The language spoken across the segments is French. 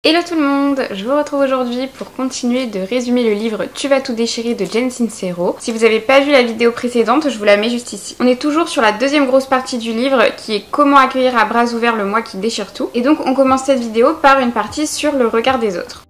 Hello tout le monde, je vous retrouve aujourd'hui pour continuer de résumer le livre Tu vas tout déchirer de Jen Sincero. Si vous n'avez pas vu la vidéo précédente, je vous la mets juste ici. On est toujours sur la deuxième grosse partie du livre qui est comment accueillir à bras ouverts le moi qui déchire tout. Et donc on commence cette vidéo par une partie sur le regard des autres.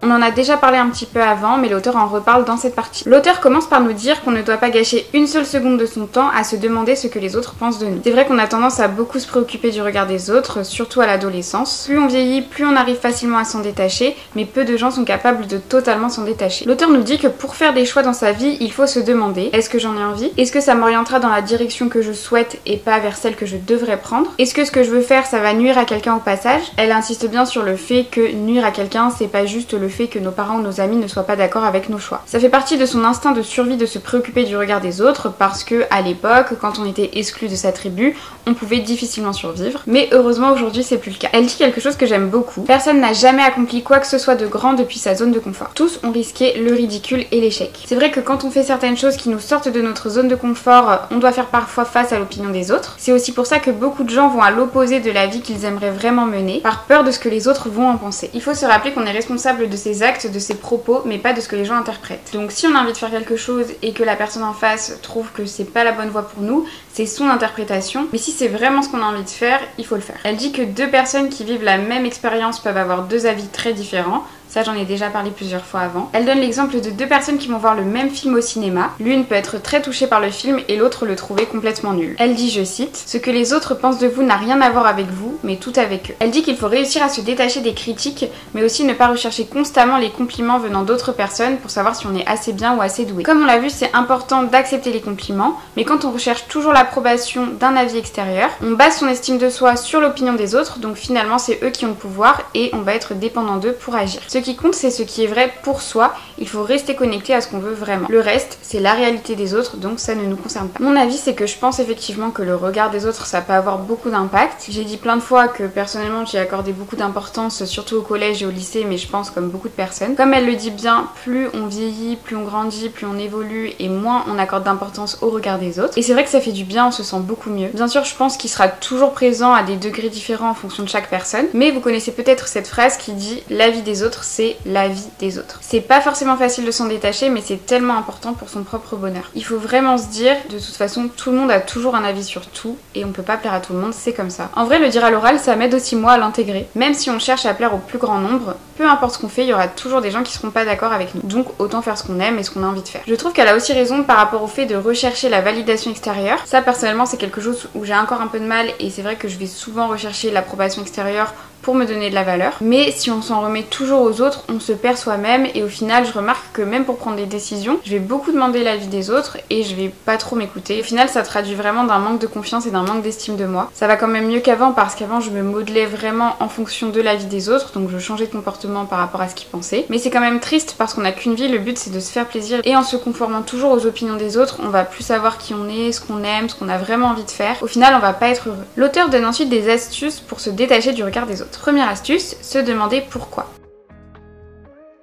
On en a déjà parlé un petit peu avant, mais l'auteur en reparle dans cette partie. L'auteur commence par nous dire qu'on ne doit pas gâcher une seule seconde de son temps à se demander ce que les autres pensent de nous. C'est vrai qu'on a tendance à beaucoup se préoccuper du regard des autres, surtout à l'adolescence. Plus on vieillit, plus on arrive facilement à s'en détacher, mais peu de gens sont capables de totalement s'en détacher. L'auteur nous dit que pour faire des choix dans sa vie, il faut se demander: est-ce que j'en ai envie? Est-ce que ça m'orientera dans la direction que je souhaite et pas vers celle que je devrais prendre? Est-ce que ce que je veux faire, ça va nuire à quelqu'un au passage? Elle insiste bien sur le fait que nuire à quelqu'un, c'est pas juste le fait que nos parents ou nos amis ne soient pas d'accord avec nos choix. Ça fait partie de son instinct de survie de se préoccuper du regard des autres parce que à l'époque, quand on était exclu de sa tribu, on pouvait difficilement survivre. Mais heureusement aujourd'hui c'est plus le cas. Elle dit quelque chose que j'aime beaucoup: personne n'a jamais accompli quoi que ce soit de grand depuis sa zone de confort. Tous ont risqué le ridicule et l'échec. C'est vrai que quand on fait certaines choses qui nous sortent de notre zone de confort, on doit faire parfois face à l'opinion des autres. C'est aussi pour ça que beaucoup de gens vont à l'opposé de la vie qu'ils aimeraient vraiment mener, par peur de ce que les autres vont en penser. Il faut se rappeler qu'on est responsable de ses actes, de ses propos, mais pas de ce que les gens interprètent. Donc si on a envie de faire quelque chose et que la personne en face trouve que c'est pas la bonne voie pour nous, c'est son interprétation, mais si c'est vraiment ce qu'on a envie de faire, il faut le faire. Elle dit que deux personnes qui vivent la même expérience peuvent avoir deux avis très différents. Ça, j'en ai déjà parlé plusieurs fois avant. Elle donne l'exemple de deux personnes qui vont voir le même film au cinéma. L'une peut être très touchée par le film et l'autre le trouver complètement nul. Elle dit, je cite: ce que les autres pensent de vous n'a rien à voir avec vous, mais tout avec eux. Elle dit qu'il faut réussir à se détacher des critiques, mais aussi ne pas rechercher constamment les compliments venant d'autres personnes pour savoir si on est assez bien ou assez doué. Comme on l'a vu, c'est important d'accepter les compliments, mais quand on recherche toujours l'approbation d'un avis extérieur, on base son estime de soi sur l'opinion des autres, donc finalement c'est eux qui ont le pouvoir et on va être dépendant d'eux pour agir. Ce qui compte, c'est ce qui est vrai pour soi. Il faut rester connecté à ce qu'on veut vraiment. Le reste, c'est la réalité des autres, donc ça ne nous concerne pas. Mon avis, c'est que je pense effectivement que le regard des autres, ça peut avoir beaucoup d'impact. J'ai dit plein de fois que personnellement, j'y accordais beaucoup d'importance, surtout au collège et au lycée, mais je pense comme beaucoup de personnes. Comme elle le dit bien, plus on vieillit, plus on grandit, plus on évolue et moins on accorde d'importance au regard des autres. Et c'est vrai que ça fait du bien, on se sent beaucoup mieux. Bien sûr, je pense qu'il sera toujours présent à des degrés différents en fonction de chaque personne, mais vous connaissez peut-être cette phrase qui dit: la vie des autres, c'est la vie des autres. C'est pas forcément facile de s'en détacher, mais c'est tellement important pour son propre bonheur. Il faut vraiment se dire, de toute façon, tout le monde a toujours un avis sur tout et on peut pas plaire à tout le monde, c'est comme ça. En vrai, le dire à l'oral, ça m'aide aussi moi à l'intégrer. Même si on cherche à plaire au plus grand nombre, peu importe ce qu'on fait, il y aura toujours des gens qui seront pas d'accord avec nous. Donc autant faire ce qu'on aime et ce qu'on a envie de faire. Je trouve qu'elle a aussi raison par rapport au fait de rechercher la validation extérieure. Ça, personnellement, c'est quelque chose où j'ai encore un peu de mal et c'est vrai que je vais souvent rechercher l'approbation extérieure pour me donner de la valeur. Mais si on s'en remet toujours aux autres, on se perd soi-même et au final, je remarque que même pour prendre des décisions, je vais beaucoup demander l'avis des autres et je vais pas trop m'écouter. Au final, ça traduit vraiment d'un manque de confiance et d'un manque d'estime de moi. Ça va quand même mieux qu'avant parce qu'avant, je me modelais vraiment en fonction de l'avis des autres, donc je changeais de comportement par rapport à ce qu'ils pensaient. Mais c'est quand même triste parce qu'on a qu'une vie, le but c'est de se faire plaisir et en se conformant toujours aux opinions des autres, on va plus savoir qui on est, ce qu'on aime, ce qu'on a vraiment envie de faire. Au final, on va pas être heureux. L'auteur donne ensuite des astuces pour se détacher du regard des autres. Première astuce, se demander pourquoi.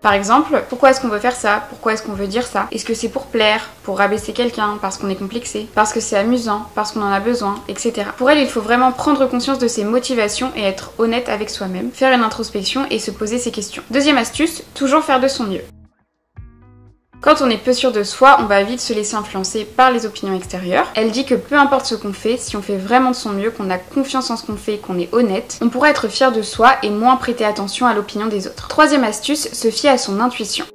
Par exemple, pourquoi est-ce qu'on veut faire ça? Pourquoi est-ce qu'on veut dire ça? Est-ce que c'est pour plaire? Pour rabaisser quelqu'un? Parce qu'on est complexé? Parce que c'est amusant? Parce qu'on en a besoin? Etc. Pour elle, il faut vraiment prendre conscience de ses motivations et être honnête avec soi-même, faire une introspection et se poser ces questions. Deuxième astuce, toujours faire de son mieux. Quand on est peu sûr de soi, on va vite se laisser influencer par les opinions extérieures. Elle dit que peu importe ce qu'on fait, si on fait vraiment de son mieux, qu'on a confiance en ce qu'on fait, qu'on est honnête, on pourra être fier de soi et moins prêter attention à l'opinion des autres. Troisième astuce, se fier à son intuition.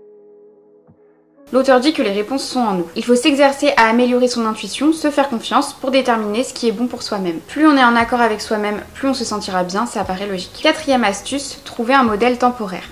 L'auteur dit que les réponses sont en nous. Il faut s'exercer à améliorer son intuition, se faire confiance pour déterminer ce qui est bon pour soi-même. Plus on est en accord avec soi-même, plus on se sentira bien, ça paraît logique. Quatrième astuce, trouver un modèle temporaire.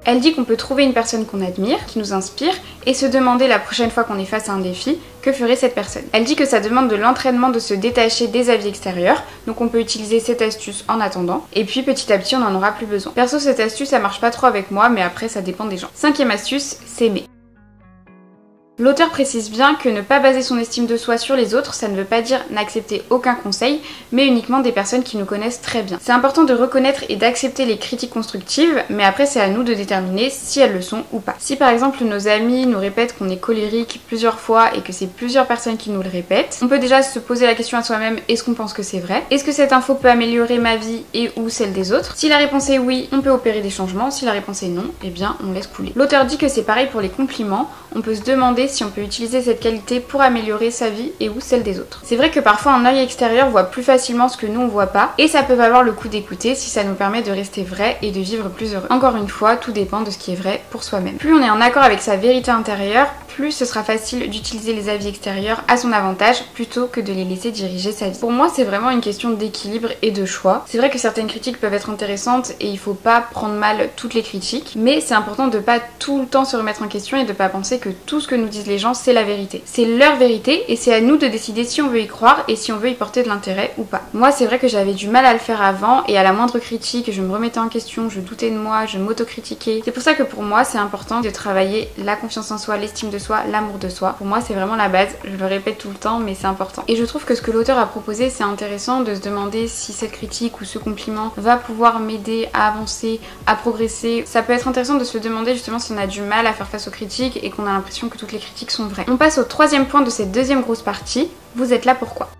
Elle dit qu'on peut trouver une personne qu'on admire, qui nous inspire, et se demander la prochaine fois qu'on est face à un défi, que ferait cette personne. Elle dit que ça demande de l'entraînement de se détacher des avis extérieurs, donc on peut utiliser cette astuce en attendant, et puis petit à petit on n'en aura plus besoin. Perso, cette astuce ça marche pas trop avec moi, mais après ça dépend des gens. Cinquième astuce, s'aimer. L'auteur précise bien que ne pas baser son estime de soi sur les autres, ça ne veut pas dire n'accepter aucun conseil, mais uniquement des personnes qui nous connaissent très bien. C'est important de reconnaître et d'accepter les critiques constructives, mais après c'est à nous de déterminer si elles le sont ou pas. Si par exemple nos amis nous répètent qu'on est colérique plusieurs fois et que c'est plusieurs personnes qui nous le répètent, on peut déjà se poser la question à soi-même, est-ce qu'on pense que c'est vrai? Est-ce que cette info peut améliorer ma vie et ou celle des autres? Si la réponse est oui, on peut opérer des changements, si la réponse est non, eh bien on laisse couler. L'auteur dit que c'est pareil pour les compliments, on peut se demander si on peut utiliser cette qualité pour améliorer sa vie et ou celle des autres. C'est vrai que parfois un œil extérieur voit plus facilement ce que nous on voit pas, et ça peut valoir le coup d'écouter si ça nous permet de rester vrai et de vivre plus heureux. Encore une fois, tout dépend de ce qui est vrai pour soi-même. Plus on est en accord avec sa vérité intérieure, plus ce sera facile d'utiliser les avis extérieurs à son avantage plutôt que de les laisser diriger sa vie. Pour moi, c'est vraiment une question d'équilibre et de choix. C'est vrai que certaines critiques peuvent être intéressantes et il faut pas prendre mal toutes les critiques, mais c'est important de pas tout le temps se remettre en question et de pas penser que tout ce que nous disent les gens c'est la vérité. C'est leur vérité et c'est à nous de décider si on veut y croire et si on veut y porter de l'intérêt ou pas. Moi, c'est vrai que j'avais du mal à le faire avant et à la moindre critique, je me remettais en question, je doutais de moi, je m'autocritiquais. C'est pour ça que pour moi, c'est important de travailler la confiance en soi, l'estime de soi, l'amour de soi. Pour moi, c'est vraiment la base. Je le répète tout le temps, mais c'est important. Et je trouve que ce que l'auteur a proposé, c'est intéressant de se demander si cette critique ou ce compliment va pouvoir m'aider à avancer, à progresser. Ça peut être intéressant de se demander justement si on a du mal à faire face aux critiques et qu'on a l'impression que toutes les critiques sont vraies. On passe au troisième point de cette deuxième grosse partie. Vous êtes là pourquoi?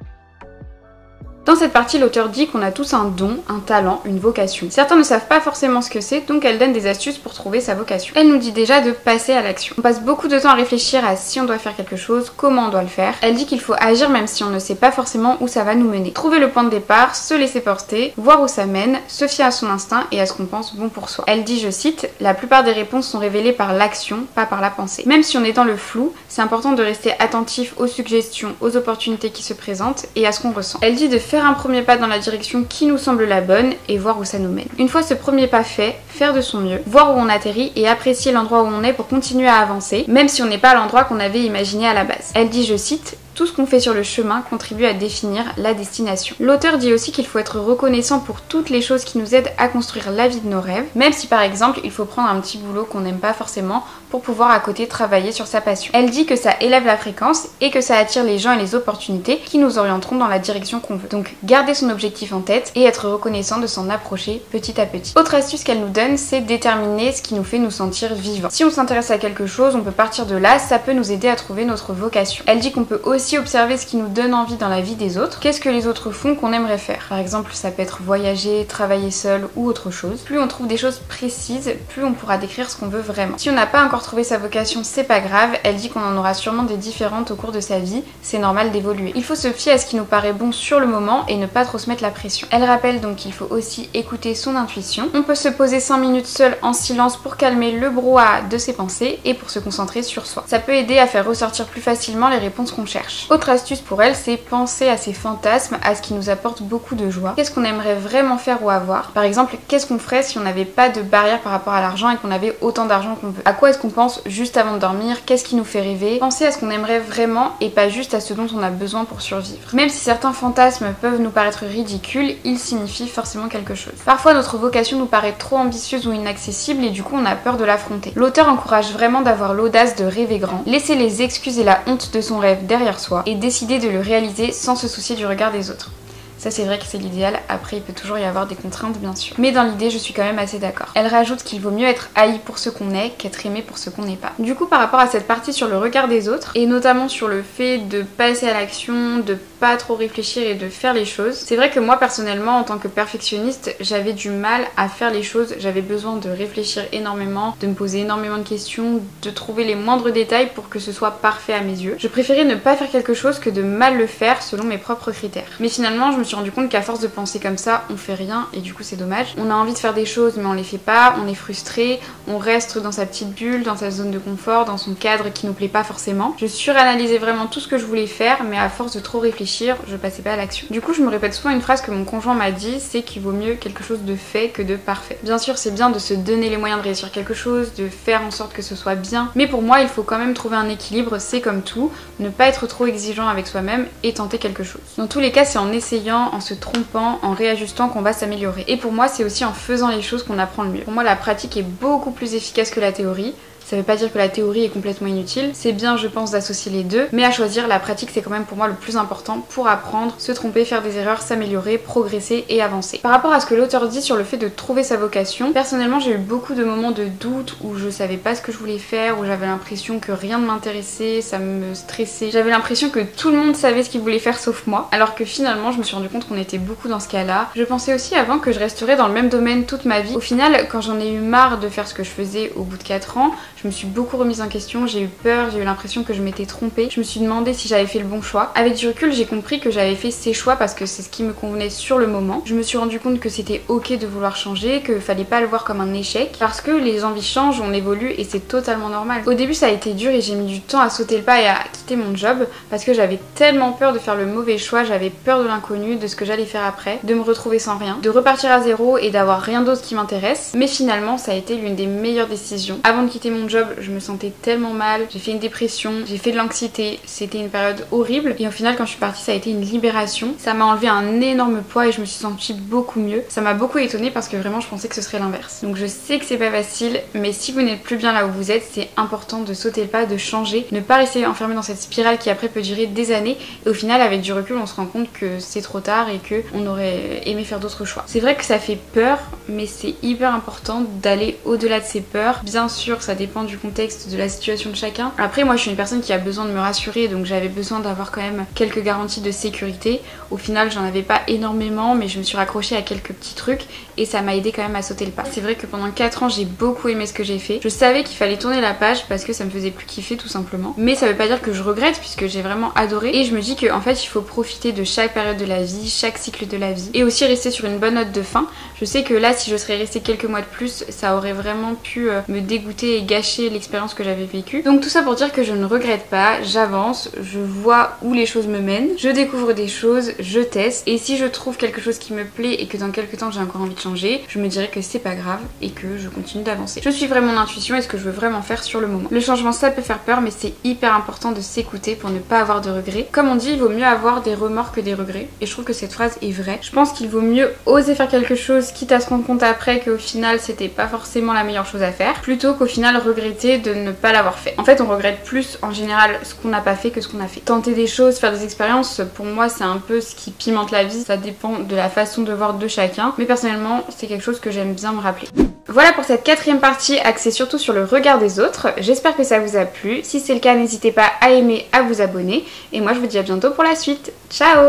Dans cette partie, l'auteur dit qu'on a tous un don, un talent, une vocation. Certains ne savent pas forcément ce que c'est, donc elle donne des astuces pour trouver sa vocation. Elle nous dit déjà de passer à l'action. On passe beaucoup de temps à réfléchir à si on doit faire quelque chose, comment on doit le faire. Elle dit qu'il faut agir même si on ne sait pas forcément où ça va nous mener. Trouver le point de départ, se laisser porter, voir où ça mène, se fier à son instinct et à ce qu'on pense bon pour soi. Elle dit, je cite, la plupart des réponses sont révélées par l'action, pas par la pensée. Même si on est dans le flou, c'est important de rester attentif aux suggestions, aux opportunités qui se présentent et à ce qu'on ressent. Elle dit de faire un premier pas dans la direction qui nous semble la bonne et voir où ça nous mène. Une fois ce premier pas fait, faire de son mieux, voir où on atterrit et apprécier l'endroit où on est pour continuer à avancer, même si on n'est pas à l'endroit qu'on avait imaginé à la base. Elle dit, je cite, tout ce qu'on fait sur le chemin contribue à définir la destination. L'auteur dit aussi qu'il faut être reconnaissant pour toutes les choses qui nous aident à construire la vie de nos rêves, même si par exemple il faut prendre un petit boulot qu'on n'aime pas forcément pour pouvoir à côté travailler sur sa passion. Elle dit que ça élève la fréquence et que ça attire les gens et les opportunités qui nous orienteront dans la direction qu'on veut. Donc garder son objectif en tête et être reconnaissant de s'en approcher petit à petit. Autre astuce qu'elle nous donne, c'est déterminer ce qui nous fait nous sentir vivants. Si on s'intéresse à quelque chose, on peut partir de là, ça peut nous aider à trouver notre vocation. Elle dit qu'on peut aussi observer ce qui nous donne envie dans la vie des autres. Qu'est-ce que les autres font qu'on aimerait faire? Par exemple, ça peut être voyager, travailler seul ou autre chose. Plus on trouve des choses précises, plus on pourra décrire ce qu'on veut vraiment. Si on n'a pas encore trouvé sa vocation, c'est pas grave. Elle dit qu'on en aura sûrement des différentes au cours de sa vie. C'est normal d'évoluer. Il faut se fier à ce qui nous paraît bon sur le moment et ne pas trop se mettre la pression. Elle rappelle donc qu'il faut aussi écouter son intuition. On peut se poser 5 minutes seul en silence pour calmer le brouhaha de ses pensées et pour se concentrer sur soi. Ça peut aider à faire ressortir plus facilement les réponses qu'on cherche. Autre astuce pour elle, c'est penser à ses fantasmes, à ce qui nous apporte beaucoup de joie. Qu'est-ce qu'on aimerait vraiment faire ou avoir? Par exemple, qu'est-ce qu'on ferait si on n'avait pas de barrière par rapport à l'argent et qu'on avait autant d'argent qu'on veut? À quoi est-ce qu'on pense juste avant de dormir? Qu'est-ce qui nous fait rêver? Penser à ce qu'on aimerait vraiment et pas juste à ce dont on a besoin pour survivre. Même si certains fantasmes peuvent nous paraître ridicules, ils signifient forcément quelque chose. Parfois, notre vocation nous paraît trop ambitieuse ou inaccessible et du coup on a peur de l'affronter. L'auteur encourage vraiment d'avoir l'audace de rêver grand, laisser les excuses et la honte de son rêve derrière soi et décider de le réaliser sans se soucier du regard des autres. Ça c'est vrai que c'est l'idéal, après il peut toujours y avoir des contraintes bien sûr. Mais dans l'idée je suis quand même assez d'accord. Elle rajoute qu'il vaut mieux être haï pour ce qu'on est qu'être aimé pour ce qu'on n'est pas. Du coup par rapport à cette partie sur le regard des autres, et notamment sur le fait de passer à l'action, de pas trop réfléchir et de faire les choses, c'est vrai que moi personnellement en tant que perfectionniste j'avais du mal à faire les choses, j'avais besoin de réfléchir énormément, de me poser énormément de questions, de trouver les moindres détails pour que ce soit parfait à mes yeux. Je préférais ne pas faire quelque chose que de mal le faire selon mes propres critères. Mais finalement je me suis rendu compte qu'à force de penser comme ça, on fait rien et du coup c'est dommage. On a envie de faire des choses mais on les fait pas, on est frustré, on reste dans sa petite bulle, dans sa zone de confort, dans son cadre qui nous plaît pas forcément. Je suranalysais vraiment tout ce que je voulais faire mais à force de trop réfléchir, je passais pas à l'action. Du coup je me répète souvent une phrase que mon conjoint m'a dit, c'est qu'il vaut mieux quelque chose de fait que de parfait. Bien sûr c'est bien de se donner les moyens de réussir quelque chose, de faire en sorte que ce soit bien, mais pour moi il faut quand même trouver un équilibre, c'est comme tout, ne pas être trop exigeant avec soi-même et tenter quelque chose. Dans tous les cas c'est en essayant, en se trompant, en réajustant qu'on va s'améliorer. Et pour moi c'est aussi en faisant les choses qu'on apprend le mieux. Pour moi la pratique est beaucoup plus efficace que la théorie. Ça veut pas dire que la théorie est complètement inutile, c'est bien je pense d'associer les deux, mais à choisir, la pratique c'est quand même pour moi le plus important pour apprendre, se tromper, faire des erreurs, s'améliorer, progresser et avancer. Par rapport à ce que l'auteur dit sur le fait de trouver sa vocation, personnellement j'ai eu beaucoup de moments de doute où je savais pas ce que je voulais faire, où j'avais l'impression que rien ne m'intéressait, ça me stressait, j'avais l'impression que tout le monde savait ce qu'il voulait faire sauf moi, alors que finalement je me suis rendu compte qu'on était beaucoup dans ce cas-là. Je pensais aussi avant que je resterais dans le même domaine toute ma vie. Au final, quand j'en ai eu marre de faire ce que je faisais au bout de 4 ans, je me suis beaucoup remise en question, j'ai eu peur, j'ai eu l'impression que je m'étais trompée, je me suis demandé si j'avais fait le bon choix. Avec du recul, j'ai compris que j'avais fait ces choix parce que c'est ce qui me convenait sur le moment. Je me suis rendu compte que c'était ok de vouloir changer, que fallait pas le voir comme un échec, parce que les envies changent, on évolue et c'est totalement normal. Au début ça a été dur et j'ai mis du temps à sauter le pas et à quitter mon job parce que j'avais tellement peur de faire le mauvais choix, j'avais peur de l'inconnu, de ce que j'allais faire après, de me retrouver sans rien, de repartir à zéro et d'avoir rien d'autre qui m'intéresse. Mais finalement ça a été l'une des meilleures décisions. Avant de quitter mon job, je me sentais tellement mal, j'ai fait une dépression, j'ai fait de l'anxiété, c'était une période horrible et au final quand je suis partie ça a été une libération. Ça m'a enlevé un énorme poids et je me suis sentie beaucoup mieux. Ça m'a beaucoup étonnée parce que vraiment je pensais que ce serait l'inverse. Donc je sais que c'est pas facile, mais si vous n'êtes plus bien là où vous êtes, c'est important de sauter le pas, de changer, ne pas rester enfermé dans cette spirale qui après peut durer des années et au final avec du recul on se rend compte que c'est trop tard et que on aurait aimé faire d'autres choix. C'est vrai que ça fait peur, mais c'est hyper important d'aller au-delà de ces peurs. Bien sûr ça dépend du contexte, de la situation de chacun. Après moi je suis une personne qui a besoin de me rassurer, donc j'avais besoin d'avoir quand même quelques garanties de sécurité. Au final j'en avais pas énormément, mais je me suis raccrochée à quelques petits trucs et ça m'a aidé quand même à sauter le pas. C'est vrai que pendant 4 ans j'ai beaucoup aimé ce que j'ai fait. Je savais qu'il fallait tourner la page parce que ça me faisait plus kiffer tout simplement, mais ça veut pas dire que je regrette puisque j'ai vraiment adoré et je me dis que en fait il faut profiter de chaque période de la vie, chaque cycle de la vie et aussi rester sur une bonne note de fin. Je sais que là si je serais restée quelques mois de plus ça aurait vraiment pu me dégoûter et gâcher l'expérience que j'avais vécue. Donc tout ça pour dire que je ne regrette pas, j'avance, je vois où les choses me mènent, je découvre des choses, je teste et si je trouve quelque chose qui me plaît et que dans quelques temps j'ai encore envie de changer, je me dirais que c'est pas grave et que je continue d'avancer. Je suivrai mon intuition et ce que je veux vraiment faire sur le moment. Le changement ça peut faire peur mais c'est hyper important de s'écouter pour ne pas avoir de regrets. Comme on dit, il vaut mieux avoir des remords que des regrets et je trouve que cette phrase est vraie. Je pense qu'il vaut mieux oser faire quelque chose quitte à se rendre compte après qu'au final c'était pas forcément la meilleure chose à faire plutôt qu'au final regretter de ne pas l'avoir fait. En fait on regrette plus en général ce qu'on n'a pas fait que ce qu'on a fait. Tenter des choses, faire des expériences, pour moi c'est un peu ce qui pimente la vie, ça dépend de la façon de voir de chacun mais personnellement c'est quelque chose que j'aime bien me rappeler. Voilà pour cette 4e partie axée surtout sur le regard des autres. J'espère que ça vous a plu. Si c'est le cas, n'hésitez pas à aimer, à vous abonner. Et moi je vous dis à bientôt pour la suite. Ciao!